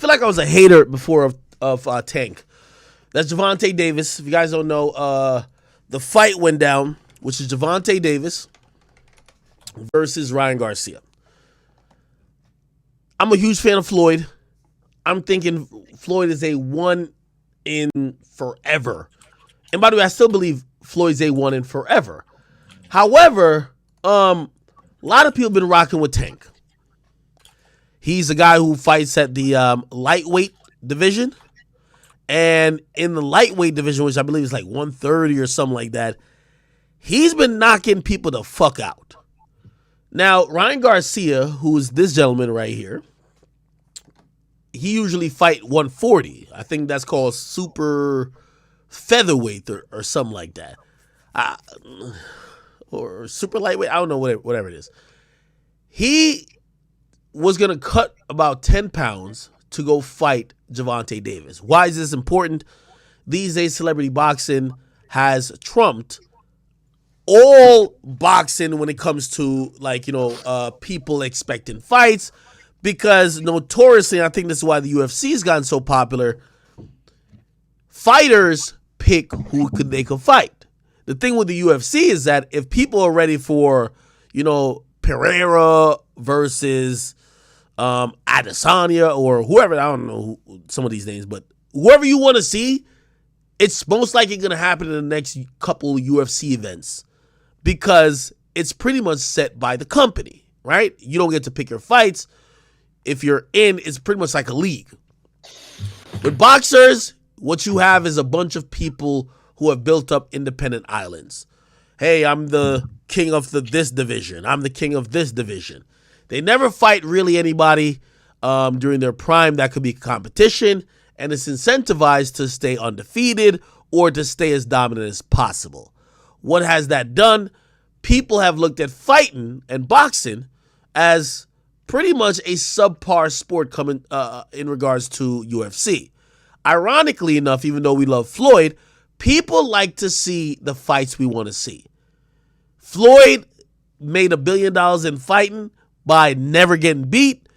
feel like I was a hater before of Tank. That's Gervonta Davis. If you guys don't know, the fight went down, which is Gervonta Davis versus Ryan Garcia. I'm a huge fan of Floyd. I'm thinking Floyd is a one in forever. And by the way, I still believe Floyd's a one in forever. However, a lot of people have been rocking with Tank. He's a guy who fights at the lightweight division. And in the lightweight division, which I believe is like 130 or something like that, he's been knocking people the fuck out. Now, Ryan Garcia, who's this gentleman right here, he usually fight 140. I think that's called super featherweight or something like that. Or super lightweight. I don't know, whatever it is. He was going to cut about 10 pounds to go fight Gervonta Davis. Why is this important? These days, celebrity boxing has trumped all boxing when it comes to, like, people expecting fights. Because notoriously, I think this is why the UFC has gotten so popular, fighters pick who they could fight. The thing with the UFC is that if people are ready for, Pereira versus Adesanya or whoever, I don't know some of these names, but whoever you want to see, it's most likely going to happen in the next couple UFC events because it's pretty much set by the company, right? You don't get to pick your fights. If you're in, it's pretty much like a league. With boxers, what you have is a bunch of people who have built up independent islands. Hey, I'm the king of this division. I'm the king of this division. They never fight really anybody during their prime that could be competition, and it's incentivized to stay undefeated or to stay as dominant as possible. What has that done? People have looked at fighting and boxing as pretty much a subpar sport coming in regards to UFC. Ironically enough, even though we love Floyd, people like to see the fights we want to see. Floyd made $1 billion in fighting by never getting beat,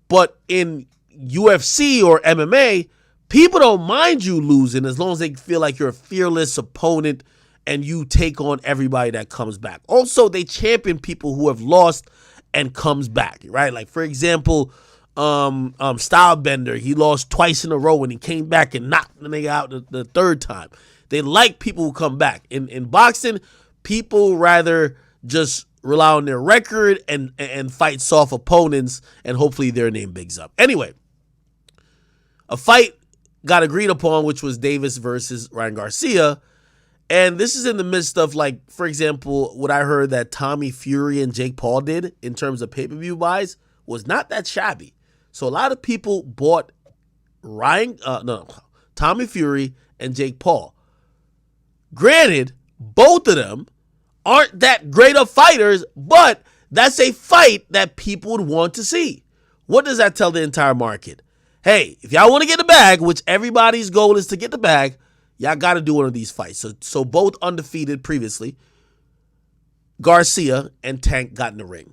but in UFC or MMA, people don't mind you losing as long as they feel like you're a fearless opponent and you take on everybody that comes back. Also, they champion people who have lost and comes back, right? Like, for example, Stylebender, he lost twice in a row and he came back and knocked the nigga out the third time. They like people who come back. In boxing, people rather just rely on their record and fight soft opponents, and hopefully their name bigs up. Anyway, a fight got agreed upon, which was Davis versus Ryan Garcia. And this is in the midst of, like, for example, what I heard that Tommy Fury and Jake Paul did in terms of pay-per-view buys was not that shabby. So a lot of people bought Tommy Fury and Jake Paul. Granted, both of them aren't that great of fighters, but that's a fight that people would want to see. What does that tell the entire market? Hey, if y'all want to get the bag, which everybody's goal is to get the bag, y'all got to do one of these fights. So both undefeated previously, Garcia and Tank got in the ring.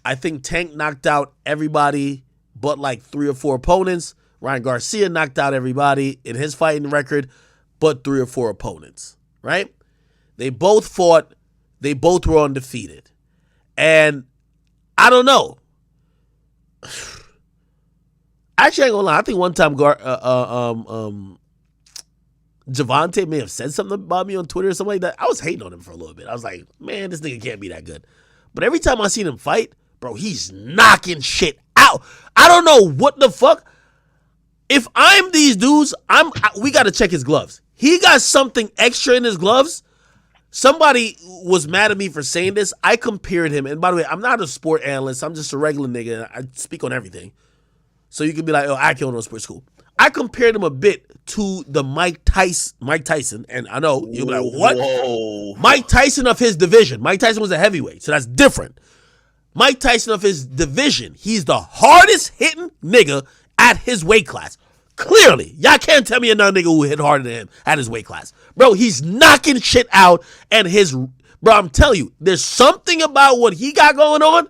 I think Tank knocked out everybody but like 3 or 4 opponents. Ryan Garcia knocked out everybody in his fighting record but 3 or 4 opponents, right? They both fought. They both were undefeated. And I don't know. Actually, I ain't gonna lie. I think one time Gervonta may have said something about me on Twitter or something like that. I was hating on him for a little bit. I was like, man, this nigga can't be that good. But every time I seen him fight, bro, he's knocking shit out. I don't know what the fuck. If I'm these dudes, we got to check his gloves. He got something extra in his gloves. Somebody was mad at me for saying this. I compared him. And by the way, I'm not a sport analyst. I'm just a regular nigga. I speak on everything. So you can be like, oh, I can't know sports school. I compared him a bit to the Mike Tyson. And I know you'll be like, what? Whoa. Mike Tyson of his division. Mike Tyson was a heavyweight, so that's different. Mike Tyson of his division. He's the hardest hitting nigga at his weight class. Clearly. Y'all can't tell me another nigga who hit harder than him at his weight class. Bro, he's knocking shit out, and bro, I'm telling you, there's something about what he got going on.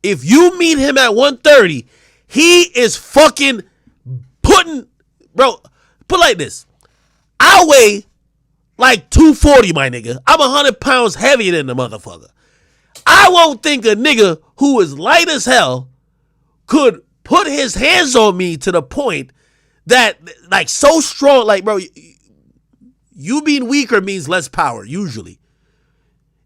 If you meet him at 130, he is fucking couldn't, bro, put like this. I weigh like 240, my nigga. I'm 100 pounds heavier than the motherfucker. I won't think a nigga who is light as hell could put his hands on me to the point that, like, so strong. Like, bro, you being weaker means less power, usually.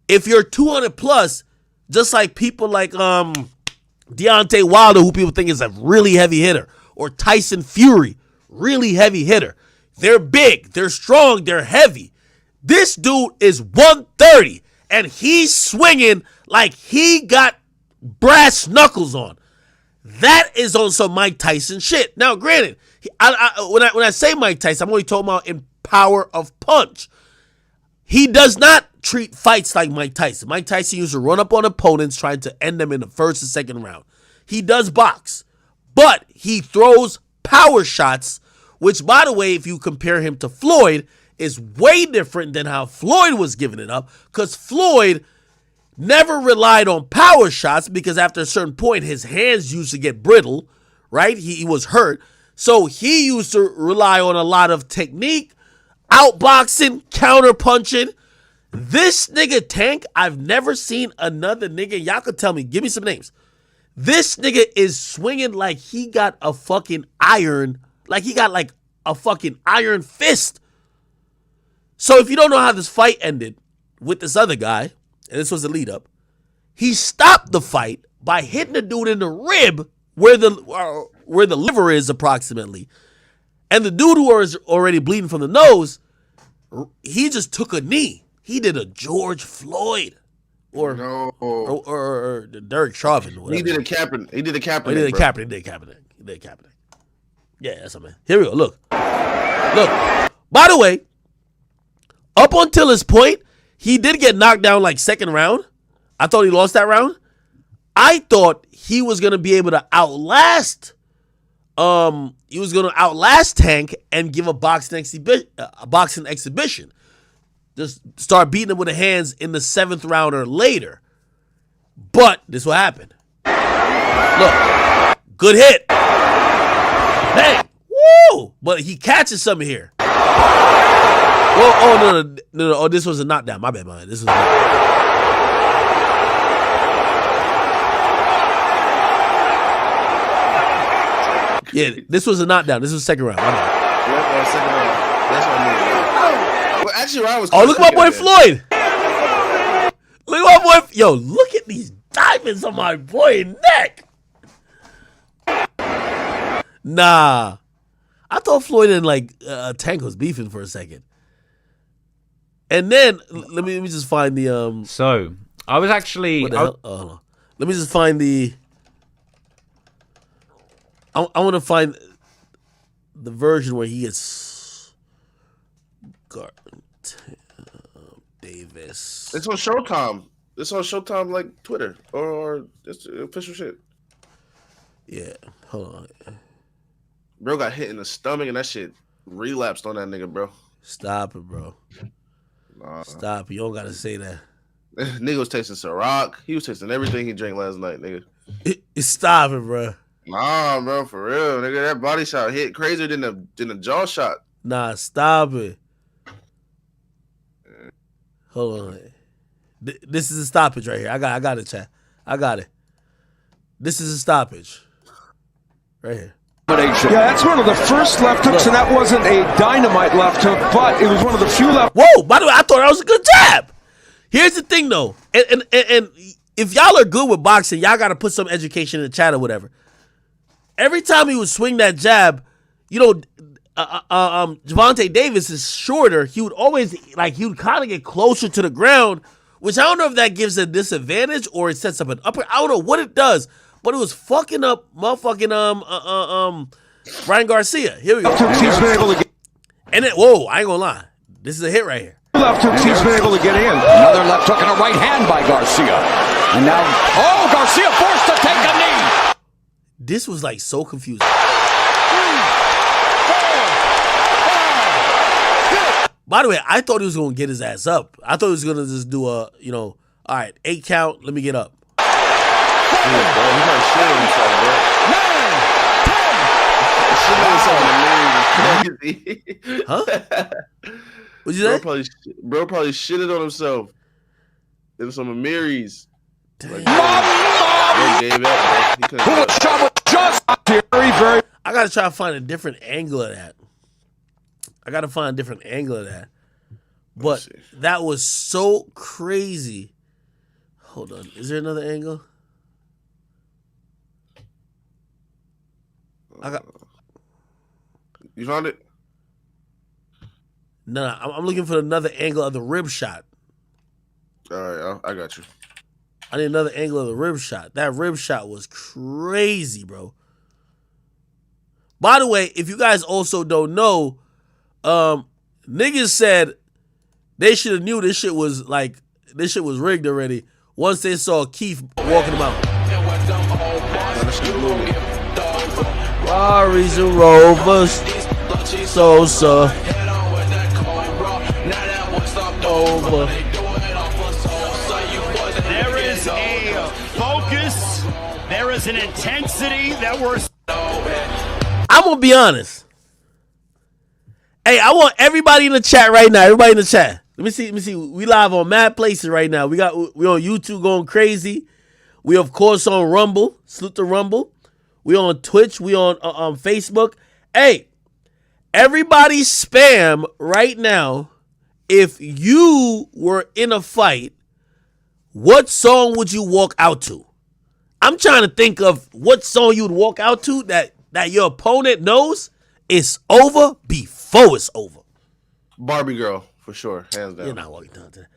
If you're 200 plus, just like people like Deontay Wilder, who people think is a really heavy hitter, or Tyson Fury, really heavy hitter. They're big, they're strong, they're heavy. This dude is 130, and he's swinging like he got brass knuckles on. That is on some Mike Tyson shit. Now, granted, when I say Mike Tyson, I'm only talking about in power of punch. He does not treat fights like Mike Tyson. Mike Tyson used to run up on opponents trying to end them in the first and second round. He does box, but he throws power shots, which, by the way, if you compare him to Floyd, is way different than how Floyd was giving it up, because Floyd never relied on power shots because after a certain point, his hands used to get brittle, right? He was hurt. So he used to rely on a lot of technique, outboxing, counter-punching. This nigga Tank, I've never seen another nigga. Y'all could tell me, give me some names. This nigga is swinging like he got a fucking iron, like he got like a fucking iron fist. So if you don't know how this fight ended with this other guy, and this was the lead up, he stopped the fight by hitting the dude in the rib where the liver is approximately. And the dude who was already bleeding from the nose, he just took a knee. He did a George Floyd or Derek Chauvin. Or he did a Kaepernick. He did a Kaepernick. He did a Kaepernick. Yeah, that's what I mean. Here we go. Look. By the way, up until this point, he did get knocked down like second round. I thought he lost that round. I thought he was gonna be able to outlast. He was gonna outlast Tank and give a boxing exhibition. Just start beating him with the hands in the 7th round or later. But this what happened. Look, good hit. Bang. Woo! But he catches something here. No. Oh, this was a knockdown. My bad, man. This was yeah, this was a knockdown. This was second round. My bad. Second round. That's what I mean. Well, actually, I was. Oh, look at my boy Floyd. Look at my boy. Yo, look at these diamonds on my boy neck. Nah. I thought Floyd and Tank was beefing for a second. And then let me just find the So I was actually let me just find the I want to find the version where he gets Davis. It's on Showtime. It's on Showtime, like Twitter or it's official shit. Yeah, hold on. Bro got hit in the stomach and that shit relapsed on that nigga, bro. Stop it, bro. Nah. Stop it. You don't gotta say that. Nigga was tasting Ciroc. He was tasting everything he drank last night, nigga. Stop it, bro. Nah, bro, for real, nigga. That body shot hit crazier than the jaw shot. Nah, stop it. Hold on. This is a stoppage right here. I got it, chat. I got it. This is a stoppage. Right here. Yeah, that's one of the first left hooks, and that wasn't a dynamite left hook, but it was one of the few left. Whoa! By the way, I thought that was a good jab. Here's the thing, though, and if y'all are good with boxing, y'all got to put some education in the chat or whatever. Every time he would swing that jab, Gervonta Davis is shorter. He would always he would kind of get closer to the ground, which I don't know if that gives a disadvantage or it sets up an upper. I don't know what it does. But it was fucking up motherfucking Ryan Garcia. Here we go. He's been able to get. And then, whoa, I ain't gonna lie. This is a hit right here. Left hooks, he's been able to get in. Another left hook and a right hand by Garcia. And now, Garcia forced to take a knee. This was so confusing. By the way, I thought he was gonna get his ass up. I thought he was gonna just do a, all right, 8 count, let me get up. Yeah, bro, he got shit on himself, bro. 9, 10. Shit on himself, man. crazy. Huh? What'd you say? Bro probably shitted on himself. It was some Amiris. Like, gave up. He Just very, very. I gotta try to find a different angle of that. But that was so crazy. Hold on. Is there another angle? You found it? No, I'm looking for another angle of the rib shot. All right, I got you. I need another angle of the rib shot. That rib shot was crazy, bro. By the way, if you guys also don't know, niggas said they should have knew this shit was rigged already once they saw Keith walking him out. Ferraris and Rovers, Sosa, over. There is a focus, there is an intensity that we're... I'm gonna be honest. Hey, I want everybody in the chat right now. Everybody in the chat. Let me see. We live on mad places right now. We on YouTube going crazy. We of course on Rumble. Salute to Rumble. We on Twitch. We on Facebook. Hey, everybody spam right now. If you were in a fight, what song would you walk out to? I'm trying to think of what song you would walk out to that your opponent knows it's over before it's over. Barbie Girl, for sure. Hands down. You're not walking down to that.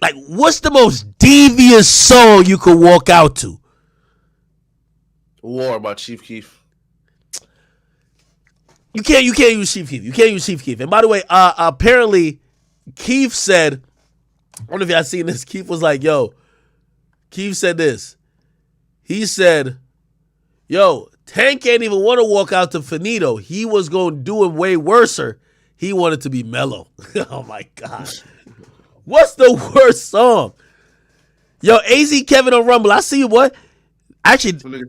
Like, what's the most devious song you could walk out to? War by Chief Keef. You can't use Chief Keef. And by the way, apparently Keith said, I don't know if y'all seen this. Keith was like, yo, Keith said this. He said, yo, Tank ain't even want to walk out to Finito. He was going to do him way worser. He wanted to be mellow. Oh, my God. What's the worst song? Yo, AZ Kevin on Rumble. I see you, boy. Actually,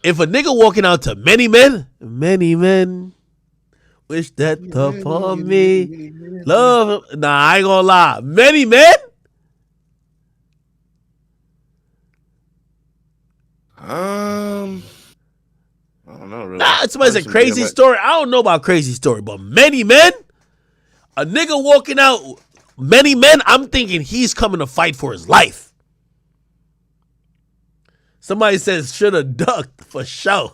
if a nigga walking out to many men, wish that upon me, love him. Nah, I ain't gonna lie. Many men? I don't know, really. Nah, somebody said crazy story. I don't know about crazy story, but many men? A nigga walking out, many men, I'm thinking he's coming to fight for his life. Somebody says should have ducked for sure.